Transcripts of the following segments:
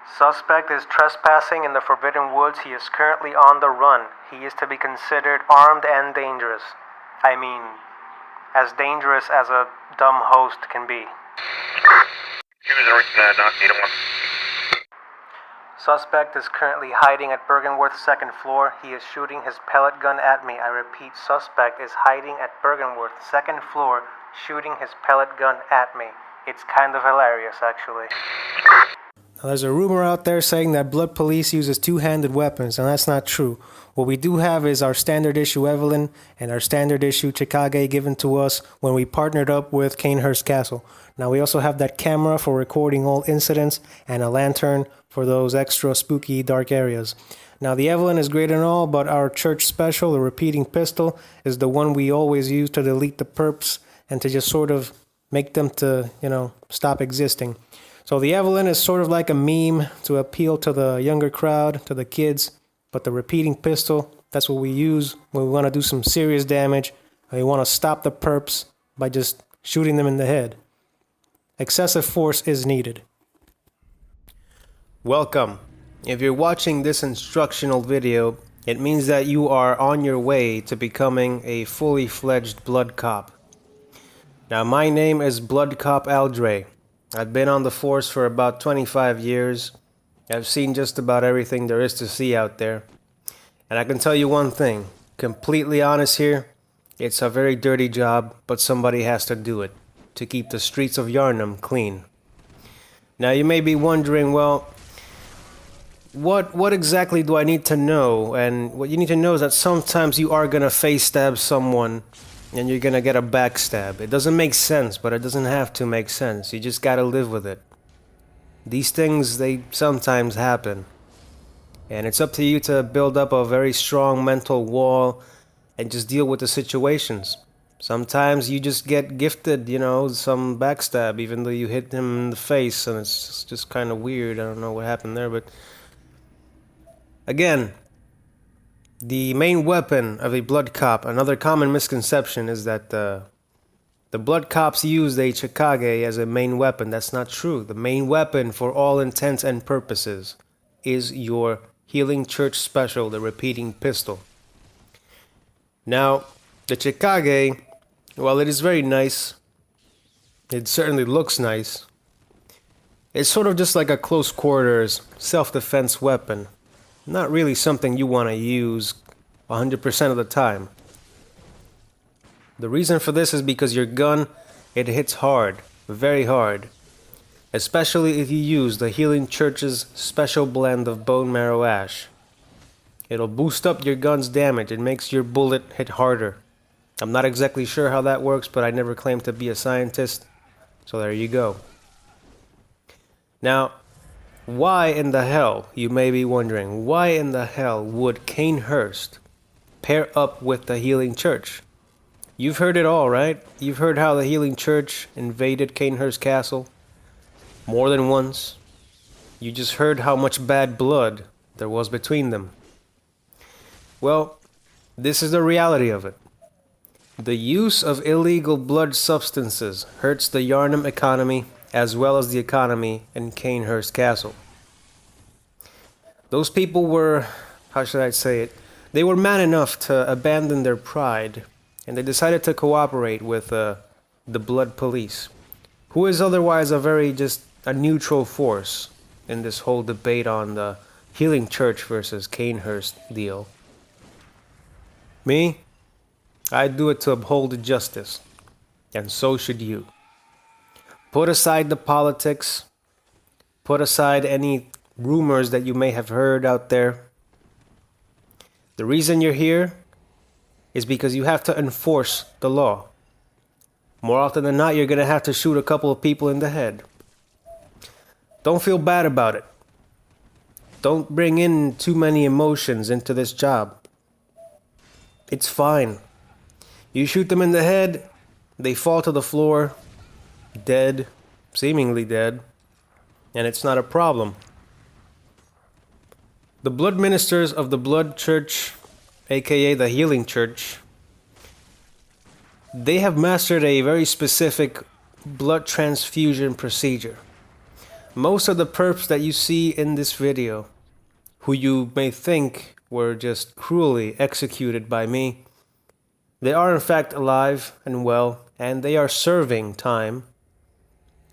Suspect is trespassing in the Forbidden Woods. He is currently on the run. He is to be considered armed and dangerous. I mean, as dangerous as a dumb host can be. Suspect is currently hiding at Bergenworth's second floor. He is shooting his pellet gun at me. I repeat, suspect is hiding at Bergenworth's second floor, shooting his pellet gun at me. It's kind of hilarious, actually. Now, there's a rumor out there saying that Blood Police uses two-handed weapons, and that's not true. What we do have is our standard issue Evelyn and our standard issue Chickage given to us when we partnered up with Canehurst Castle. Now we also have that camera for recording all incidents and a lantern for those extra spooky dark areas. Now the Evelyn is great and all, but our church special, the repeating pistol, is the one we always use to delete the perps and to just sort of make them to, stop existing. So the Evelyn is sort of like a meme to appeal to the younger crowd, to the kids. But the repeating pistol, that's what we use when we want to do some serious damage. And we want to stop the perps by just shooting them in the head. Excessive force is needed. Welcome. If you're watching this instructional video, it means that you are on your way to becoming a fully fledged Blood Cop. Now my name is Bloodcop Aldre. I've been on the force for about 25 years. I've seen just about everything there is to see out there. And I can tell you one thing, completely honest here, it's a very dirty job, but somebody has to do it to keep the streets of Yharnam clean. Now you may be wondering, well, what exactly do I need to know? And what you need to know is that sometimes you are going to face stab someone and you're gonna get a backstab. It doesn't make sense, but it doesn't have to make sense. You just gotta live with it. These things, they sometimes happen. And it's up to you to build up a very strong mental wall and just deal with the situations. Sometimes you just get gifted, some backstab, even though you hit him in the face, and it's just kind of weird. I don't know what happened there, but again, the main weapon of a Blood Cop, another common misconception is that the Blood Cops use a Chickage as a main weapon. That's not true. The main weapon for all intents and purposes is your Healing Church Special, the repeating pistol. Now, the Chickage, while it is very nice, it certainly looks nice, it's sort of just like a close quarters self-defense weapon. Not really something you want to use 100% of the time. The reason for this is because your gun, it hits hard, very hard. Especially if you use the Healing Church's special blend of bone marrow ash. It'll boost up your gun's damage. It makes your bullet hit harder. I'm not exactly sure how that works, but I never claimed to be a scientist. So there you go. Now, why in the hell, you may be wondering, why in the hell would Canehurst pair up with the Healing Church? You've heard it all, right? You've heard how the Healing Church invaded Canehurst Castle more than once. You just heard how much bad blood there was between them. Well, this is the reality of it. The use of illegal blood substances hurts the Yharnam economy as well as the economy in Canehurst Castle. Those people were, how should I say it, they were man enough to abandon their pride, and they decided to cooperate with the Blood Police, who is otherwise a neutral force in this whole debate on the Healing Church versus Canehurst deal. Me, I do it to uphold justice, and so should you. Put aside the politics, put aside any rumors that you may have heard out there. The reason you're here is because you have to enforce the law. More often than not, you're going to have to shoot a couple of people in the head. Don't feel bad about it. Don't bring in too many emotions into this job. It's fine. You shoot them in the head, they fall to the floor, dead, seemingly dead, and it's not a problem. The blood ministers of the Blood Church, aka the Healing Church, they have mastered a very specific blood transfusion procedure. Most of the perps that you see in this video, who you may think were just cruelly executed by me, they are in fact alive and well, and they are serving time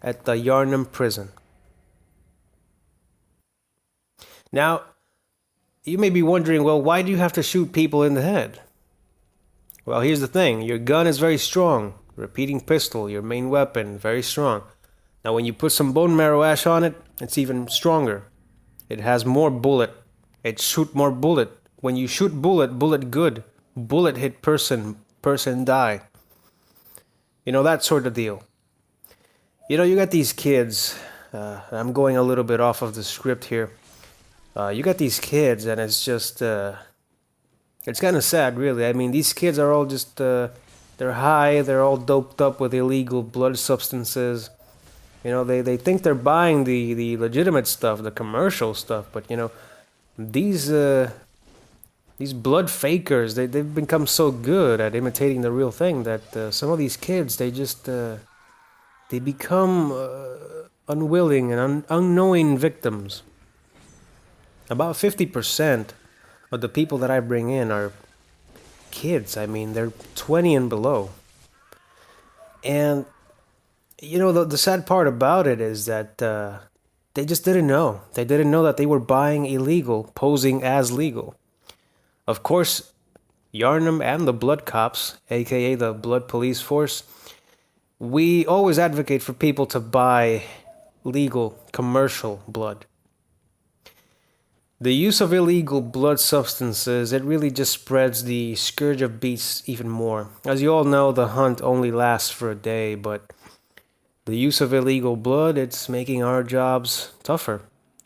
at the Yharnam prison. Now, you may be wondering, well, why do you have to shoot people in the head? Well, here's the thing. Your gun is very strong. Repeating pistol, your main weapon, very strong. Now, when you put some bone marrow ash on it, it's even stronger. It has more bullet. It shoot more bullet. When you shoot bullet, bullet good. Bullet hit person, person die. You know, that sort of deal. You know, you got these kids. I'm going a little bit off of the script here. You got these kids, and it's just, it's kind of sad, really. I mean, these kids are all just, they're high, they're all doped up with illegal blood substances. You know, they think they're buying the legitimate stuff, the commercial stuff, but, you know, these blood fakers, they've become so good at imitating the real thing that some of these kids, they just, they become unwilling and unknowing victims. About 50% of the people that I bring in are kids. I mean, they're 20 and below. And, you know, the sad part about it is that they just didn't know. They didn't know that they were buying illegal, posing as legal. Of course, Yharnam and the Bloodcops, aka the Blood Police Force, we always advocate for people to buy legal, commercial blood. The use of illegal blood substances, it really just spreads the scourge of beasts even more. As you all know, the hunt only lasts for a day, but the use of illegal blood, it's making our jobs tougher.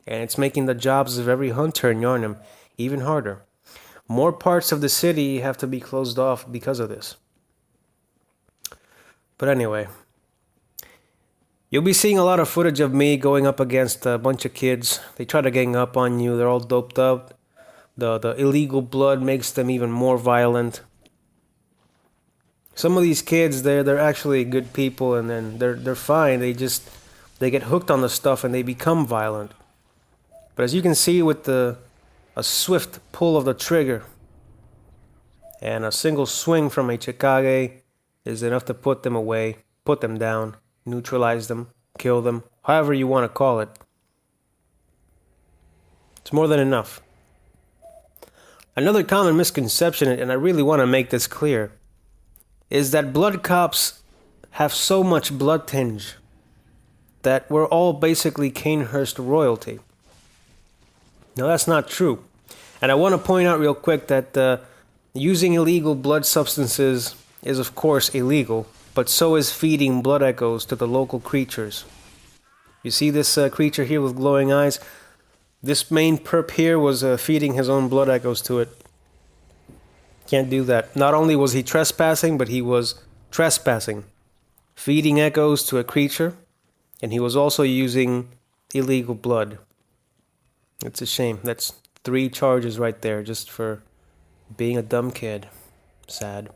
And it's making the jobs of every hunter in Yharnam even harder. More parts of the city have to be closed off because of this. But anyway, you'll be seeing a lot of footage of me going up against a bunch of kids. They try to gang up on you. They're all doped up. The illegal blood makes them even more violent. Some of these kids, they're actually good people, and then they're fine. They get hooked on the stuff and they become violent. But as you can see, with a swift pull of the trigger and a single swing from a Chikage is enough to put them away, put them down, neutralize them, kill them, however you want to call it. It's more than enough. Another common misconception, and I really want to make this clear, is that Bloodcops have so much blood tinge that we're all basically Canehurst royalty. Now, that's not true. And I want to point out real quick that using illegal blood substances is, of course, illegal, but so is feeding blood echoes to the local creatures. You see this creature here with glowing eyes? This main perp here was feeding his own blood echoes to it. Can't do that. Not only was he trespassing, but he was trespassing. Feeding echoes to a creature, and he was also using illegal blood. It's a shame. That's 3 charges right there just for being a dumb kid. Sad.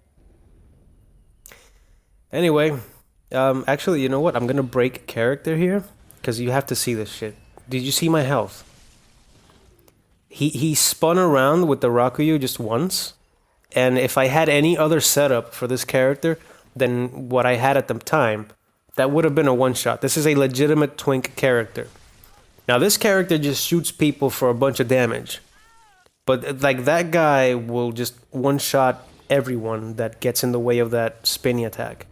Anyway, actually, you know what? I'm gonna break character here, because you have to see this shit. Did you see my health? He spun around with the Rakuyu just once, and if I had any other setup for this character than what I had at the time, that would have been a one-shot. This is a legitimate twink character. Now, this character just shoots people for a bunch of damage. But, like, that guy will just one-shot everyone that gets in the way of that spinny attack.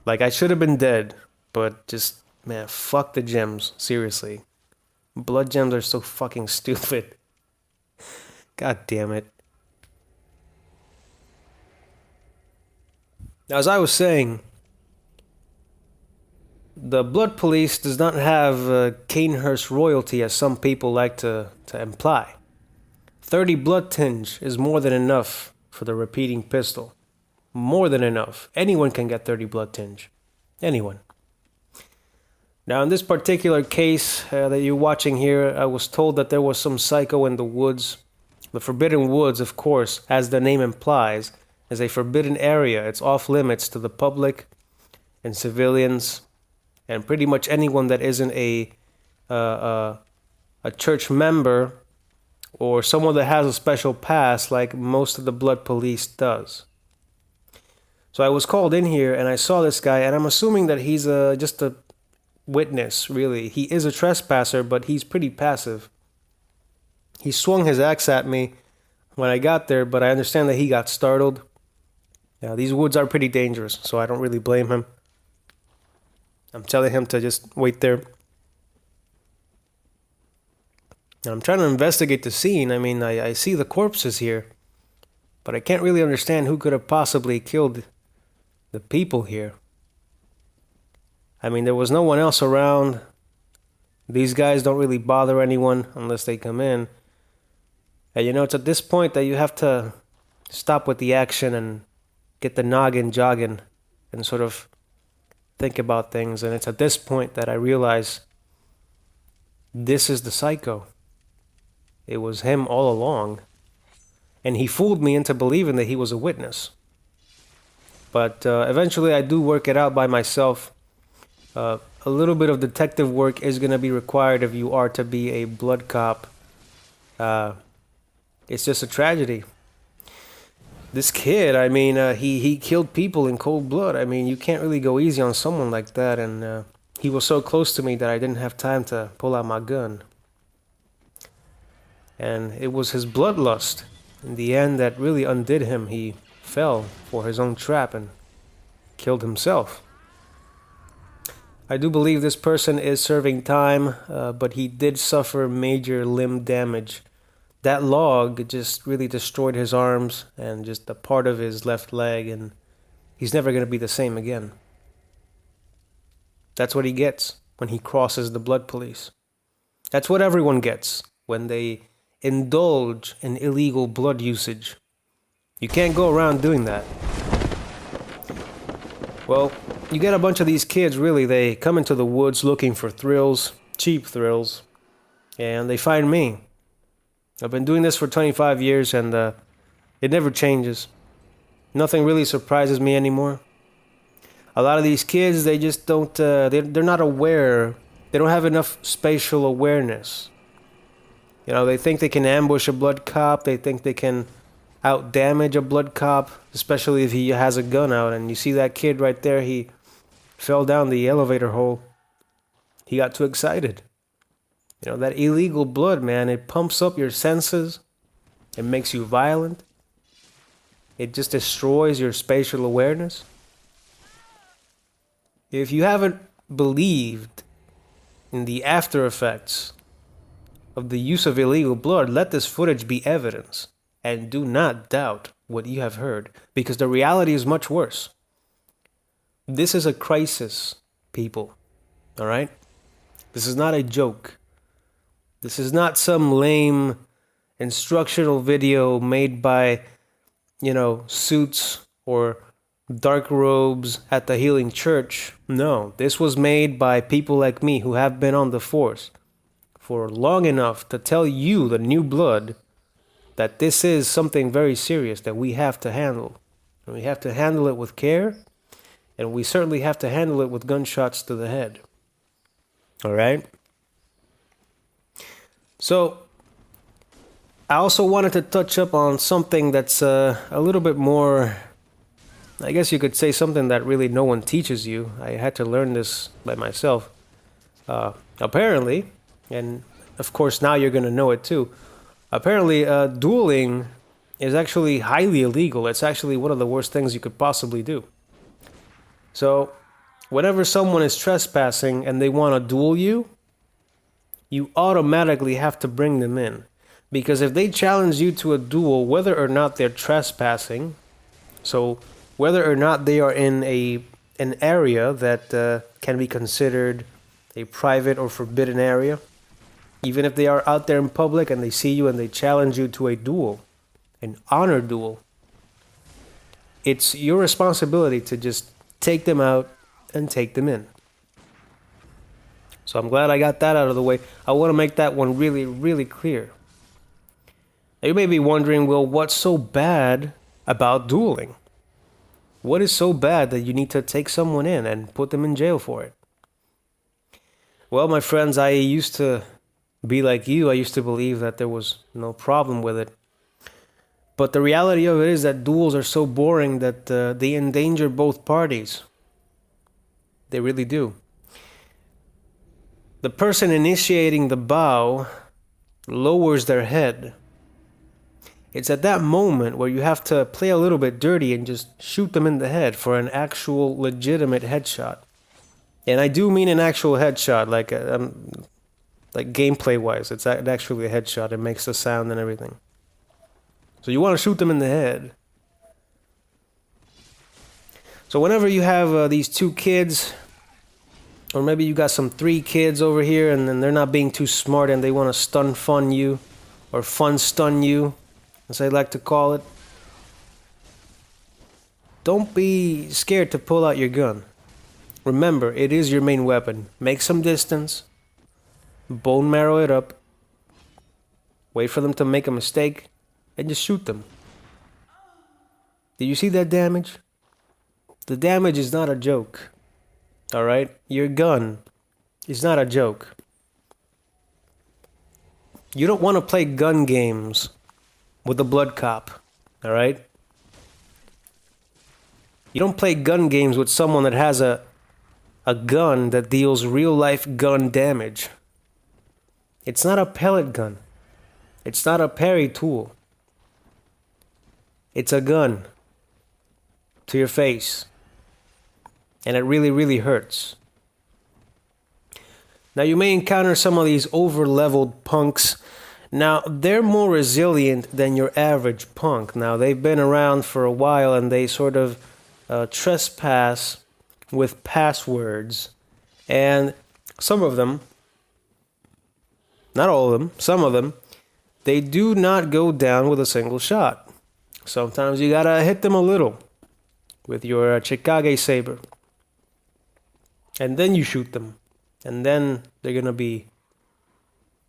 Like, I should have been dead, but just, man, fuck the gems, seriously. Blood gems are so fucking stupid. God damn it. As I was saying, the Blood Police does not have Canehurst royalty as some people like to imply. 30 blood tinge is more than enough for the repeating pistol. More than enough. Anyone can get 30 blood tinge. Anyone. Now, in this particular case that you're watching here, I was told that there was some psycho in the woods. The Forbidden Woods, of course, as the name implies, is a forbidden area. It's off limits to the public and civilians and pretty much anyone that isn't a a church member or someone that has a special pass like most of the blood police does. So I was called in here and I saw this guy, and I'm assuming that he's just a witness, really. He is a trespasser, but he's pretty passive. He swung his axe at me when I got there, but I understand that he got startled. Now, these woods are pretty dangerous, so I don't really blame him. I'm telling him to just wait there. And I'm trying to investigate the scene. I mean, I see the corpses here, but I can't really understand who could have possibly killed the people here. I mean, there was no one else around. These guys don't really bother anyone unless they come in. And you know, it's at this point that you have to stop with the action and get the noggin jogging and sort of think about things. And it's at this point that I realize this is the psycho. It was him all along. And he fooled me into believing that he was a witness. But eventually I do work it out by myself. A little bit of detective work is going to be required if you are to be a blood cop. It's just a tragedy. This kid, I mean, he killed people in cold blood. I mean, you can't really go easy on someone like that. And he was so close to me that I didn't have time to pull out my gun. And it was his bloodlust in the end that really undid him. He fell for his own trap and killed himself. I do believe this person is serving time, but he did suffer major limb damage. That log just really destroyed his arms and just a part of his left leg, and he's never going to be the same again. That's what he gets when he crosses the blood police. That's what everyone gets when they indulge in illegal blood usage. You can't go around doing that. Well, you get a bunch of these kids, really, they come into the woods looking for thrills, cheap thrills, and they find me. I've been doing this for 25 years and it never changes. Nothing really surprises me anymore. A lot of these kids, they just don't, they're not aware. They don't have enough spatial awareness. You know, they think they can ambush a blood cop. They think they can out-damage a blood cop, especially if he has a gun out. And you see that kid right there, he fell down the elevator hole. He got too excited. You know, that illegal blood, man, it pumps up your senses. It makes you violent. It just destroys your spatial awareness. If you haven't believed in the after effects of the use of illegal blood, let this footage be evidence. And do not doubt what you have heard, because the reality is much worse. This is a crisis, people. All right? This is not a joke. This is not some lame instructional video made by, you know, suits or dark robes at the healing church. No, this was made by people like me who have been on the force for long enough to tell you, the new blood, that this is something very serious that we have to handle. And we have to handle it with care, and we certainly have to handle it with gunshots to the head. All right? So, I also wanted to touch up on something that's a little bit more, I guess you could say something that really no one teaches you. I had to learn this by myself. Apparently, and of course now you're going to know it too, apparently dueling is actually highly illegal. It's actually one of the worst things you could possibly do. So, whenever someone is trespassing and they want to duel you, you automatically have to bring them in. Because if they challenge you to a duel, whether or not they're trespassing, so whether or not they are in an area that can be considered a private or forbidden area, even if they are out there in public and they see you and they challenge you to a duel, an honor duel, it's your responsibility to just take them out and take them in. So I'm glad I got that out of the way. I want to make that one really, really clear. Now you may be wondering, well, what's so bad about dueling? What is so bad that you need to take someone in and put them in jail for it? Well, my friends, I used to be like you. I used to believe that there was no problem with it. But the reality of it is that duels are so boring that they endanger both parties. They really do. The person initiating the bow lowers their head. It's at that moment where you have to play a little bit dirty and just shoot them in the head for an actual legitimate headshot. And I do mean an actual headshot, like gameplay-wise. It's actually a headshot. It makes the sound and everything. So you want to shoot them in the head. So whenever you have these two kids, or maybe you got some 3 kids over here and then they're not being too smart and they want to stun fun you, or fun stun you, as I like to call it, don't be scared to pull out your gun. Remember, it is your main weapon. Make some distance, bone marrow it up, wait for them to make a mistake, and just shoot them. Did you see that damage? The damage is not a joke. Alright? Your gun is not a joke. You don't want to play gun games with a Bloodcop. Alright? You don't play gun games with someone that has a gun that deals real life gun damage. It's not a pellet gun. It's not a parry tool. It's a gun to your face. And it really, really hurts. Now you may encounter some of these over-leveled punks. Now they're more resilient than your average punk. Now they've been around for a while and they sort of trespass with passwords. And some of them, not all of them, some of them, they do not go down with a single shot. Sometimes you gotta hit them a little with your Chikage saber. And then you shoot them. And then they're gonna be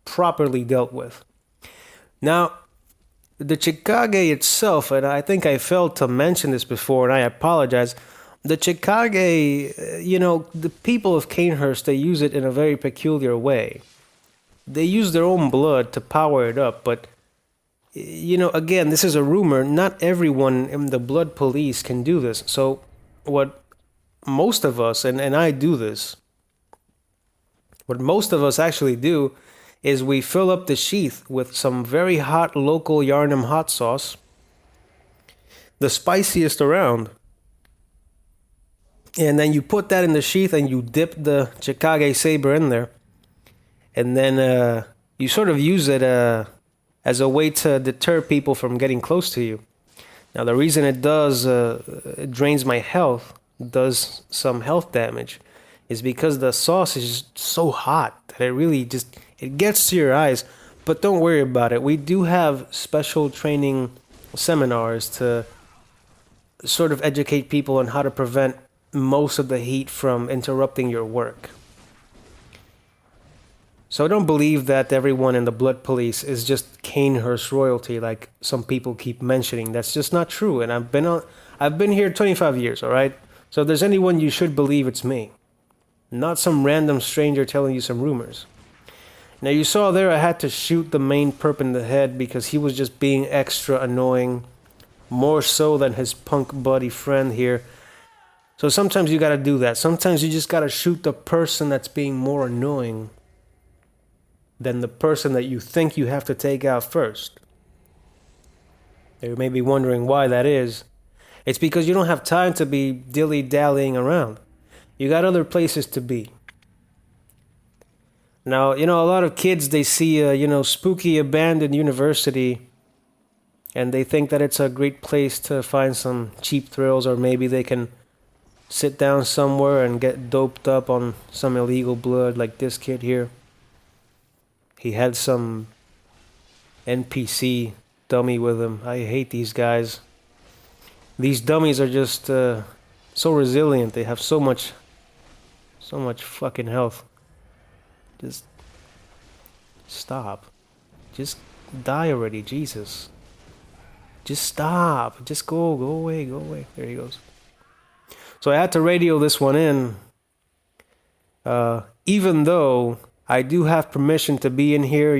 properly dealt with. Now, the Chikage itself, and I think I failed to mention this before, and I apologize. The Chikage, the people of Canehurst, they use it in a very peculiar way. They use their own blood to power it up, but, again, this is a rumor. Not everyone in the blood police can do this. So, what most of us, and I do this, what most of us actually do is we fill up the sheath with some very hot local Yharnam hot sauce, the spiciest around. And then you put that in the sheath and you dip the Chikage saber in there. And then you sort of use it as a way to deter people from getting close to you. Now the reason it does, it drains my health, does some health damage, is because the sauce is so hot that it really just, it gets to your eyes. But don't worry about it. We do have special training seminars to sort of educate people on how to prevent most of the heat from interrupting your work. So don't believe that everyone in the blood police is just Canehurst royalty like some people keep mentioning. That's just not true. And I've been here 25 years, all right? So if there's anyone you should believe, it's me. Not some random stranger telling you some rumors. Now you saw there I had to shoot the main perp in the head because he was just being extra annoying. More so than his punk buddy friend here. So sometimes you gotta do that. Sometimes you just gotta shoot the person that's being more annoying than the person that you think you have to take out first. You may be wondering why that is. It's because you don't have time to be dilly-dallying around. You got other places to be. Now, a lot of kids, they see a, spooky abandoned university and they think that it's a great place to find some cheap thrills, or maybe they can sit down somewhere and get doped up on some illegal blood like this kid here. He had some NPC dummy with him. I hate these guys. These dummies are just so resilient. They have so much fucking health. Just stop. Just die already, Jesus. Just stop. Just go away. There he goes. So I had to radio this one in. even though I do have permission to be in here,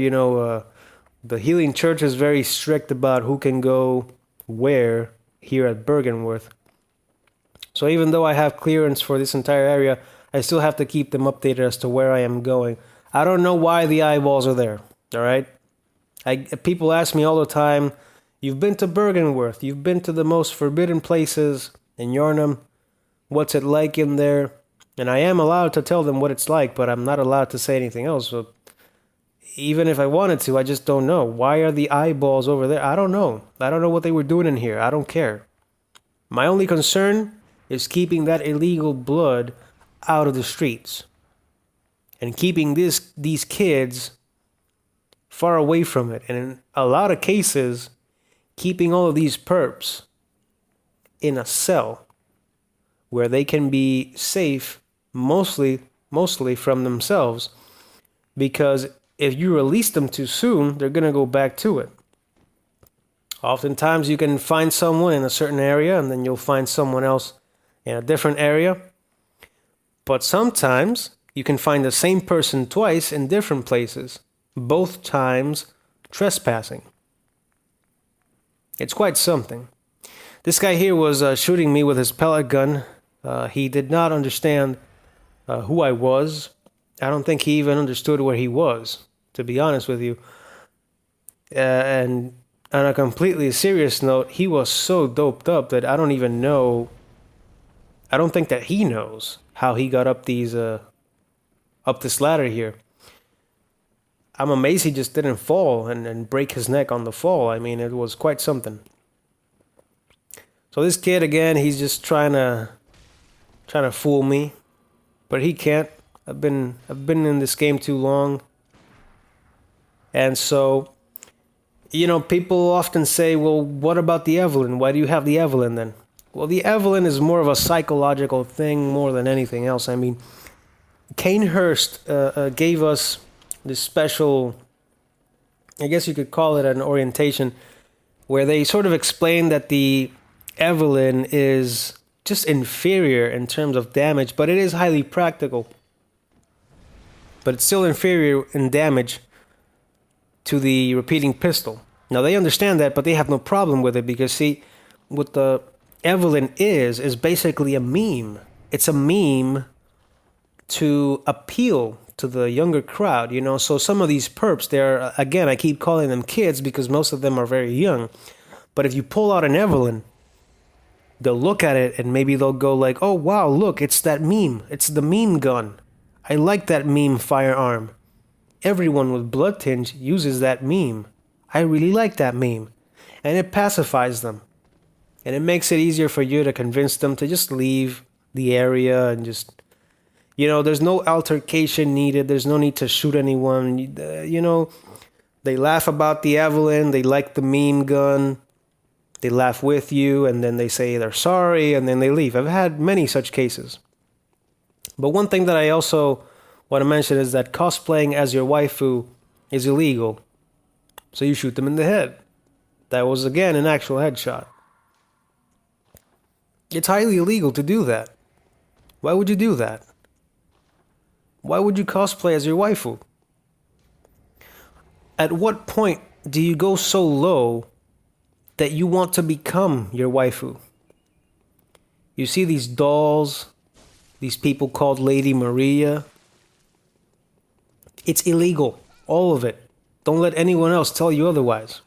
the Healing Church is very strict about who can go where here at Bergenworth. So even though I have clearance for this entire area, I still have to keep them updated as to where I am going. I don't know why the eyeballs are there, alright? People ask me all the time, you've been to Bergenworth, you've been to the most forbidden places in Yharnam, what's it like in there? And I am allowed to tell them what it's like, but I'm not allowed to say anything else. So even if I wanted to, I just don't know. Why are the eyeballs over there? I don't know. I don't know what they were doing in here. I don't care. My only concern is keeping that illegal blood out of the streets. And keeping these kids far away from it. And in a lot of cases, keeping all of these perps in a cell where they can be safe mostly from themselves, because if you release them too soon, they're going to go back to it. Oftentimes you can find someone in a certain area and then you'll find someone else in a different area. But sometimes you can find the same person twice in different places, both times trespassing. It's quite something. This guy here was shooting me with his pellet gun. He did not understand who I was. I don't think he even understood where he was, to be honest with you. And on a completely serious note, he was so doped up that I don't even know. I don't think that he knows how he got up this ladder here. I'm amazed he just didn't fall and break his neck on the fall. I mean, it was quite something. So this kid, again, he's just trying to fool me, but he can't. I've been in this game too long. And so, people often say, well, what about the Evelyn? Why do you have the Evelyn then? Well, the Evelyn is more of a psychological thing more than anything else. I mean, Kanehurst gave us this special, I guess you could call it an orientation, where they sort of explained that the Evelyn is just inferior in terms of damage, but it is highly practical. But it's still inferior in damage to the repeating pistol. Now they understand that, but they have no problem with it because, see, what the Evelyn is basically a meme. It's a meme to appeal to the younger crowd, So some of these perps, they're, again, I keep calling them kids because most of them are very young. But if you pull out an Evelyn, they'll look at it and maybe they'll go like, oh wow, look, it's that meme. It's the meme gun. I like that meme firearm. Everyone with blood tinge uses that meme. I really like that meme. And it pacifies them. And it makes it easier for you to convince them to just leave the area and just, there's no altercation needed. There's no need to shoot anyone. They laugh about the Evelyn. They like the meme gun. They laugh with you and then they say they're sorry and then they leave. I've had many such cases. But one thing that I also want to mention is that cosplaying as your waifu is illegal. So you shoot them in the head. That was, again, an actual headshot. It's highly illegal to do that. Why would you do that? Why would you cosplay as your waifu? At what point do you go so low that you want to become your waifu? You see these dolls, these people called Lady Maria. It's illegal, all of it. Don't let anyone else tell you otherwise.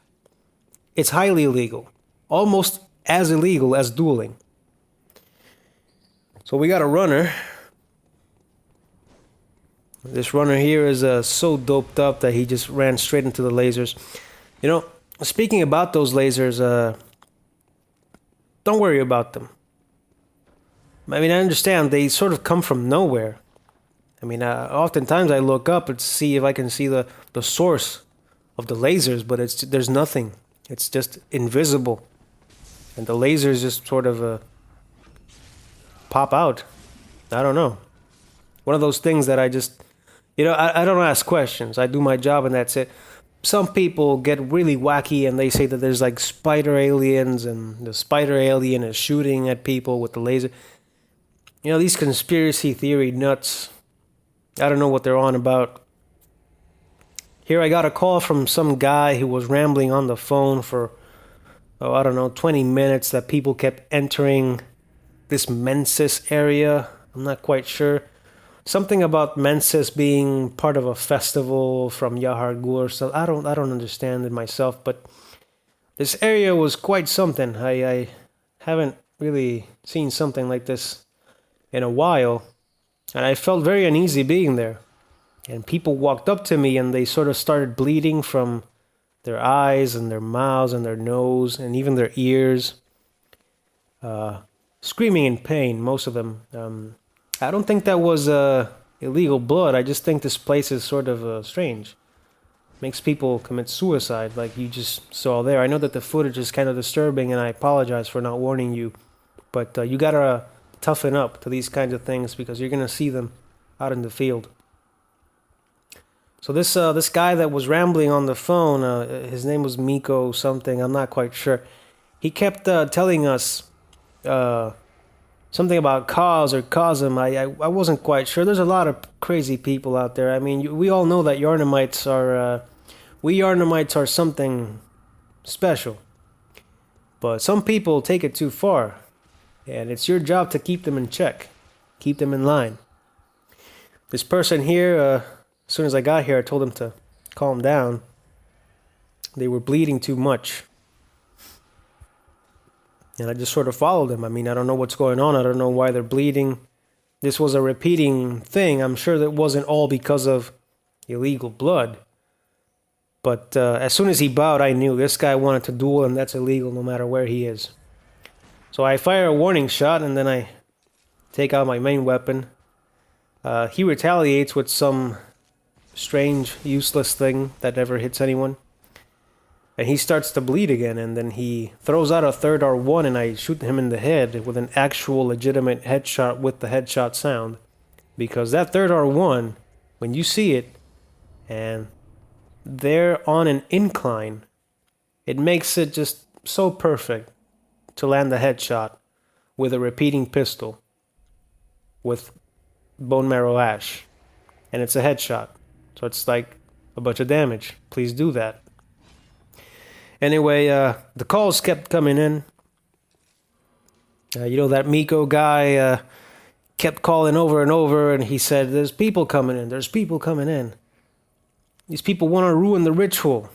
It's highly illegal, almost as illegal as dueling. So we got a runner. This runner here is so doped up that he just ran straight into the lasers. Speaking about those lasers, don't worry about them. I mean, I understand they sort of come from nowhere. I mean, oftentimes I look up and see if I can see the source of the lasers, but there's nothing. It's just invisible. And the lasers just sort of pop out. I don't know. One of those things that I just, I don't ask questions. I do my job and that's it. Some people get really wacky and they say that there's like spider aliens and the spider alien is shooting at people with the laser. These conspiracy theory nuts, I don't know what they're on about. Here I got a call from some guy who was rambling on the phone for, I don't know, 20 minutes, that people kept entering this Mensis area. I'm not quite sure. Something about Mensis being part of a festival from Yahargur, so I don't understand it myself, but this area was quite something. I haven't really seen something like this in a while, and I felt very uneasy being there. And people walked up to me and they sort of started bleeding from their eyes and their mouths and their nose and even their ears. Screaming in pain, most of them. I don't think that was illegal blood. I just think this place is sort of strange. Makes people commit suicide, like you just saw there. I know that the footage is kind of disturbing, and I apologize for not warning you. But you gotta toughen up to these kinds of things because you're gonna see them out in the field. So this guy that was rambling on the phone, his name was Miko something. I'm not quite sure. He kept telling us something about cause or cosm. I wasn't quite sure. There's a lot of crazy people out there. I mean, we all know that Yharnamites are we Yharnamites are something special, but some people take it too far, and it's your job to keep them in check, keep them in line. This person here, as soon as I got here, I told them to calm down. They were bleeding too much. And I just sort of followed them. I mean, I don't know what's going on. I don't know why they're bleeding. This was a repeating thing. I'm sure that wasn't all because of illegal blood. But as soon as he bowed, I knew this guy wanted to duel, and that's illegal no matter where he is. So I fire a warning shot, and then I take out my main weapon. He retaliates with some strange, useless thing that never hits anyone. And he starts to bleed again, and then he throws out a third R1, and I shoot him in the head with an actual legitimate headshot with the headshot sound. Because that third R1, when you see it, and they're on an incline, it makes it just so perfect to land the headshot with a repeating pistol with bone marrow ash. And it's a headshot, so it's like a bunch of damage. Please do that. Anyway, the calls kept coming in. That Miko guy kept calling over and over, and he said, there's people coming in, there's people coming in. These people want to ruin the ritual.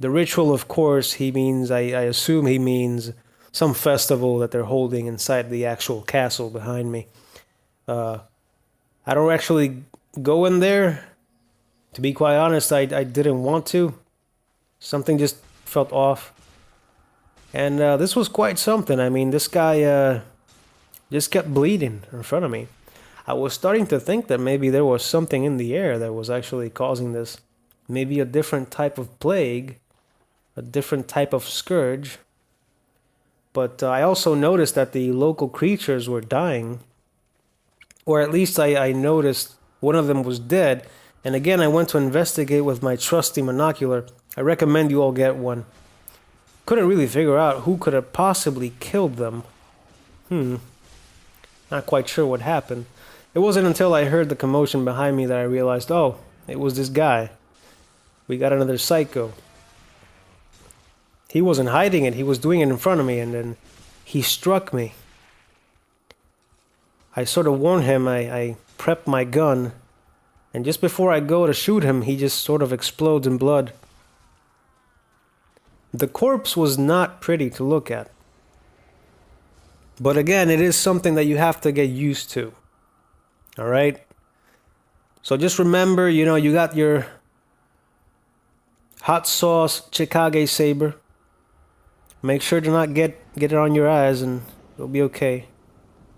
The ritual, of course, he means, I assume he means some festival that they're holding inside the actual castle behind me. I don't actually go in there. To be quite honest, I didn't want to. Something just felt off. And this was quite something. I mean, this guy just kept bleeding in front of me. I was starting to think that maybe there was something in the air that was actually causing this. Maybe a different type of plague, a different type of scourge. But I also noticed that the local creatures were dying. Or at least I noticed one of them was dead. And again, I went to investigate with my trusty monocular. I recommend you all get one. Couldn't really figure out who could have possibly killed them. Not quite sure what happened. It wasn't until I heard the commotion behind me that I realized, oh, it was this guy. We got another psycho. He wasn't hiding it, he was doing it in front of me, and then he struck me. I sort of warned him, I prepped my gun, and just before I go to shoot him, he just sort of explodes in blood. The corpse was not pretty to look at. But again, it is something that you have to get used to. Alright? So just remember, you got your hot sauce Chikage saber. Make sure to not get it on your eyes and it'll be okay.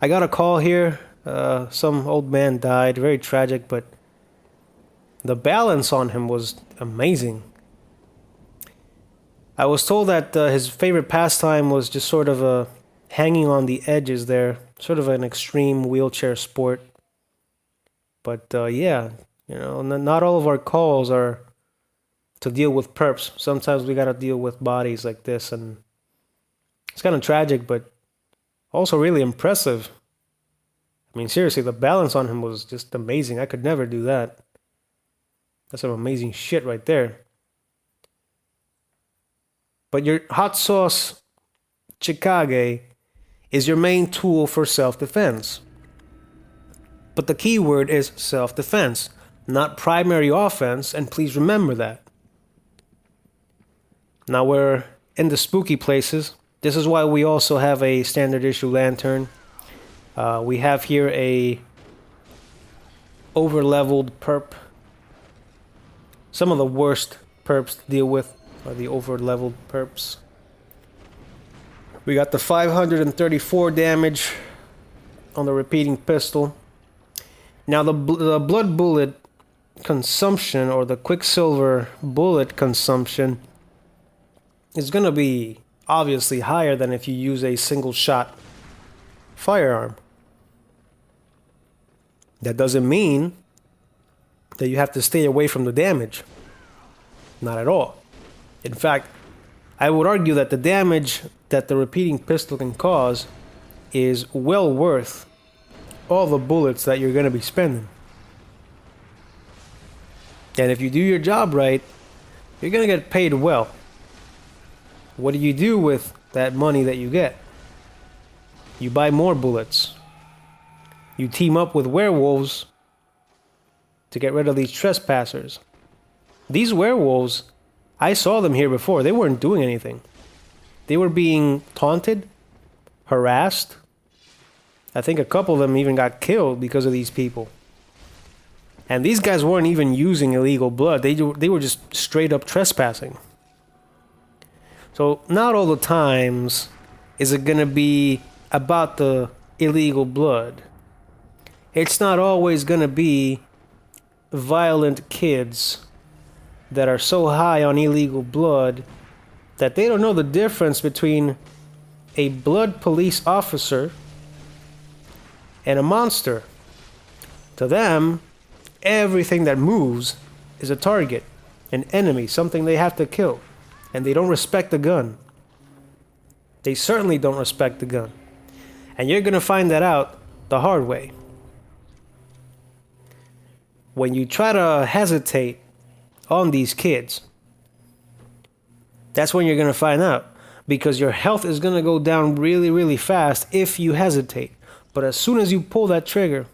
I got a call here. Some old man died. Very tragic, but the balance on him was amazing. I was told that his favorite pastime was just sort of hanging on the edges there. Sort of an extreme wheelchair sport. But yeah, not all of our calls are to deal with perps. Sometimes we gotta deal with bodies like this, and it's kind of tragic, but also really impressive. I mean, seriously, the balance on him was just amazing. I could never do that. That's some amazing shit right there. But your hot sauce Chikage is your main tool for self-defense. But the key word is self-defense, not primary offense, and please remember that. Now we're in the spooky places. This is why we also have a standard issue lantern. We have here a over-leveled perp. Some of the worst perps to deal with are the over-leveled perps. We got the 534 damage on the repeating pistol. Now the blood bullet consumption, or the quicksilver bullet consumption, is going to be obviously higher than if you use a single shot firearm. That doesn't mean that you have to stay away from the damage. Not at all. In fact, I would argue that the damage that the repeating pistol can cause is well worth all the bullets that you're going to be spending. And if you do your job right, you're going to get paid well. What do you do with that money that you get? You buy more bullets. You team up with werewolves to get rid of these trespassers. These werewolves, I saw them here before. They weren't doing anything. They were being taunted, harassed. I think a couple of them even got killed because of these people. And these guys weren't even using illegal blood. They were just straight up trespassing. So not all the times is it going to be about the illegal blood. It's not always going to be violent kids that are so high on illegal blood that they don't know the difference between a blood police officer and a monster. To them, everything that moves is a target, an enemy, something they have to kill. And they don't respect the gun. They certainly don't respect the gun. And you're going to find that out the hard way. When you try to hesitate on these kids, that's when you're going to find out. Because your health is going to go down really, really fast if you hesitate. But as soon as you pull that trigger,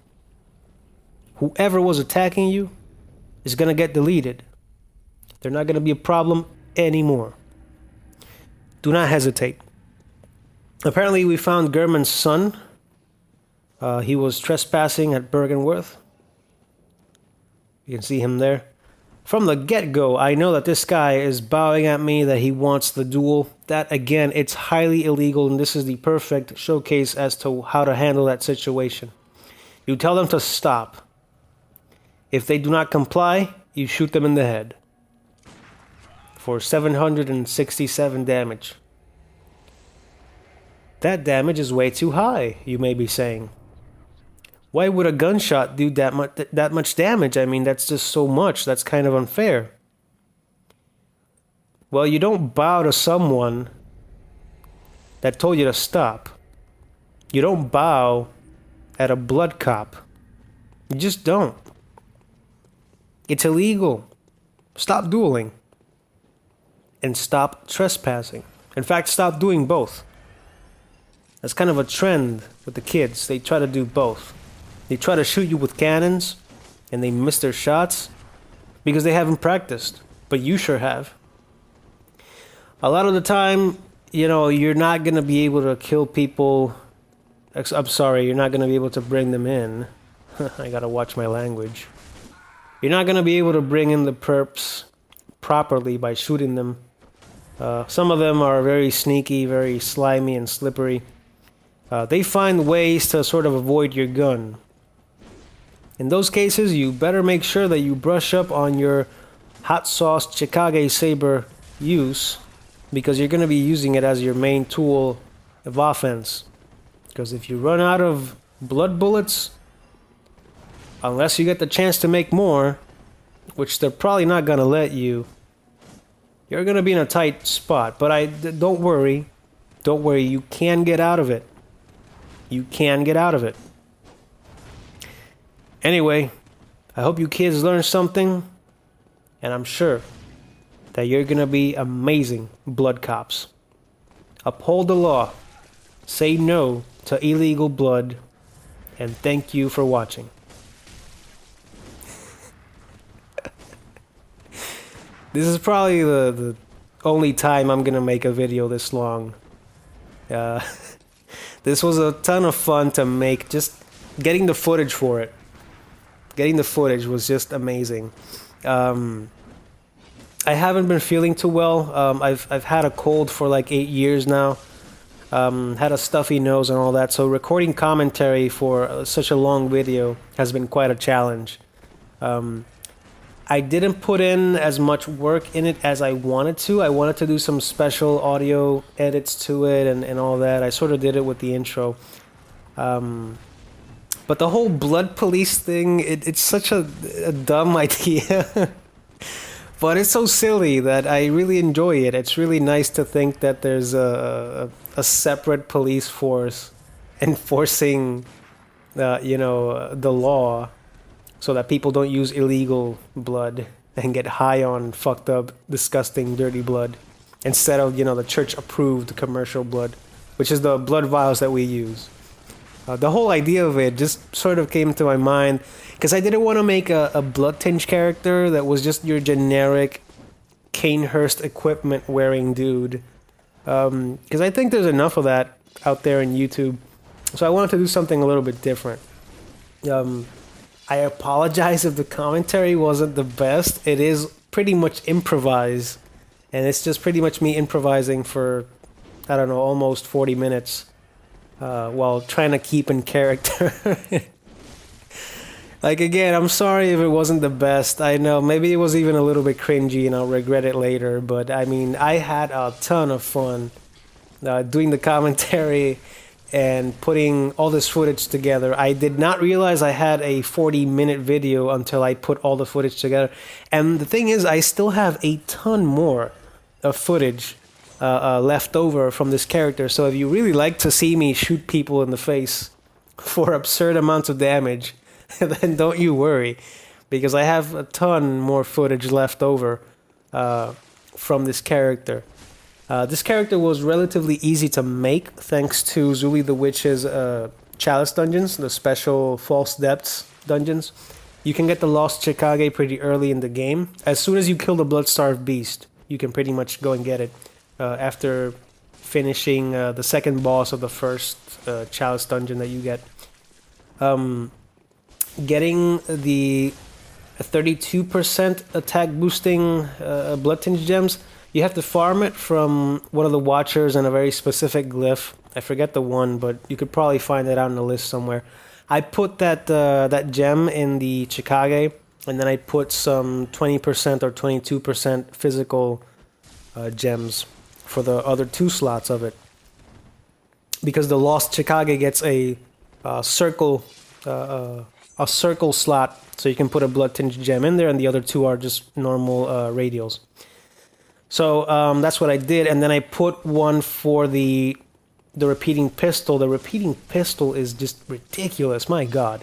whoever was attacking you is going to get deleted. They're not going to be a problem anymore. Do not hesitate. Apparently we found German's son. He was trespassing at Bergenworth. You can see him there. From the get-go, I know that this guy is bowing at me, that he wants the duel. That, again, it's highly illegal, and this is the perfect showcase as to how to handle that situation. You tell them to stop. If they do not comply, you shoot them in the head. For 767 damage. That damage is way too high, you may be saying. Why would a gunshot do that much damage? I mean, that's just so much. That's kind of unfair. Well, you don't bow to someone that told you to stop. You don't bow at a Bloodcop. You just don't. It's illegal. Stop dueling. And stop trespassing. In fact, stop doing both. That's kind of a trend with the kids. They try to do both. They try to shoot you with cannons, and they miss their shots because they haven't practiced. But you sure have. A lot of the time, you know, you're not going to be able to kill people. I'm sorry, you're not going to be able to bring them in. I gotta watch my language. You're not going to be able to bring in the perps properly by shooting them. Some of them are very sneaky, very slimy and slippery. They find ways to sort of avoid your gun. In those cases, you better make sure that you brush up on your hot sauce Chikage saber use, because you're going to be using it as your main tool of offense. Because if you run out of blood bullets, unless you get the chance to make more, which they're probably not going to let you, you're going to be in a tight spot. But don't worry. Don't worry. You can get out of it. You can get out of it. Anyway, I hope you kids learned something, and I'm sure that you're gonna be amazing blood cops. Uphold the law, say no to illegal blood, and thank you for watching. This is probably the only time I'm gonna make a video this long. Uh, this was a ton of fun to make, just getting the footage for it. Getting the footage was just amazing. I haven't been feeling too well. I've had a cold for like 8 years now. Had a stuffy nose and all that, so recording commentary for such a long video has been quite a challenge. I didn't put in as much work in it as I wanted to. I wanted to do some special audio edits to it and all that. I sort of did it with the intro. But the whole blood police thing, it's such a dumb idea. But it's so silly that I really enjoy it. It's really nice to think that there's a separate police force enforcing, the law, so that people don't use illegal blood and get high on fucked up, disgusting, dirty blood, instead of, the church-approved commercial blood, which is the blood vials that we use. The whole idea of it just sort of came to my mind, because I didn't want to make a blood tinge character that was just your generic Kanehurst equipment wearing dude. Because I think there's enough of that out there in YouTube. So I wanted to do something a little bit different. I apologize if the commentary wasn't the best. It is pretty much improvised. And it's just pretty much me improvising for, I don't know, almost 40 minutes. While trying to keep in character. Like, again, I'm sorry if it wasn't the best. I know, maybe it was even a little bit cringy and I'll regret it later. But, I mean, I had a ton of fun doing the commentary and putting all this footage together. I did not realize I had a 40-minute video until I put all the footage together. And the thing is, I still have a ton more of footage left over from this character. So if you really like to see me shoot people in the face for absurd amounts of damage, then don't you worry, because I have a ton more footage left over from this character. This character was relatively easy to make thanks to Zuli the Witch's Chalice dungeons, the special False Depths dungeons. You can get the Lost Chikage pretty early in the game. As soon as you kill the Blood-Starved Beast, you can pretty much go and get it after finishing the second boss of the first Chalice dungeon that you get. Getting the 32% attack boosting Blood Tinge gems, you have to farm it from one of the Watchers and a very specific glyph. I forget the one, but you could probably find it out in the list somewhere. I put that gem in the Chikage, and then I put some 20% or 22% physical gems for the other 2 slots of it. Because the Lost Chikage gets a circle slot, so you can put a Blood Tinge gem in there, and the other 2 are just normal radials. So that's what I did, and then I put one for the repeating pistol. The repeating pistol is just ridiculous, my god.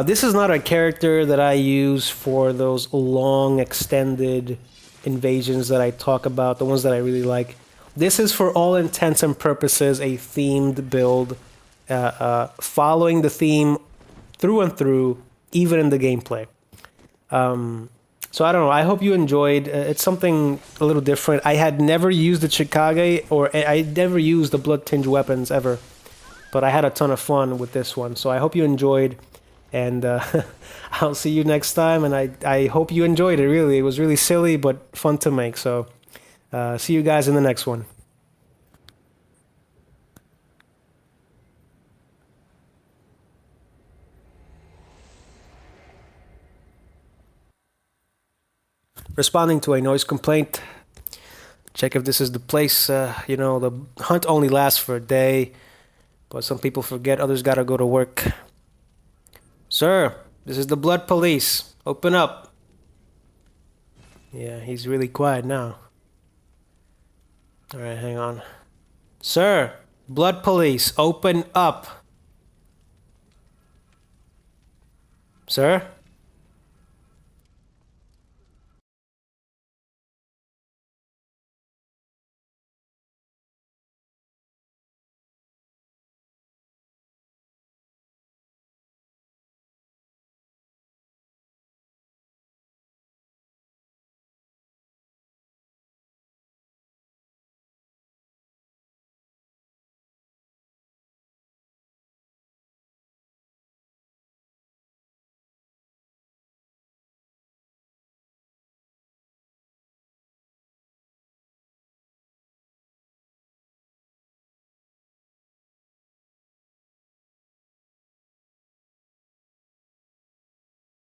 This is not a character that I use for those long, extended invasions that I talk about, the ones that I really like. This is, for all intents and purposes, a themed build, following the theme through and through, even in the gameplay. So I don't know, I hope you enjoyed. It's something a little different. I had never used the Chikage, or I never used the Blood Tinge weapons ever, but I had a ton of fun with this one. So I hope you enjoyed, and I'll see you next time, and I hope you enjoyed it, really. It was really silly, but fun to make. So see you guys in the next one. Responding to a noise complaint. Check if this is the place. The hunt only lasts for a day, but some people forget, others gotta go to work. Sir, this is the Blood Police. Open up. Yeah, he's really quiet now. Alright, hang on. Sir, Blood Police, open up. Sir?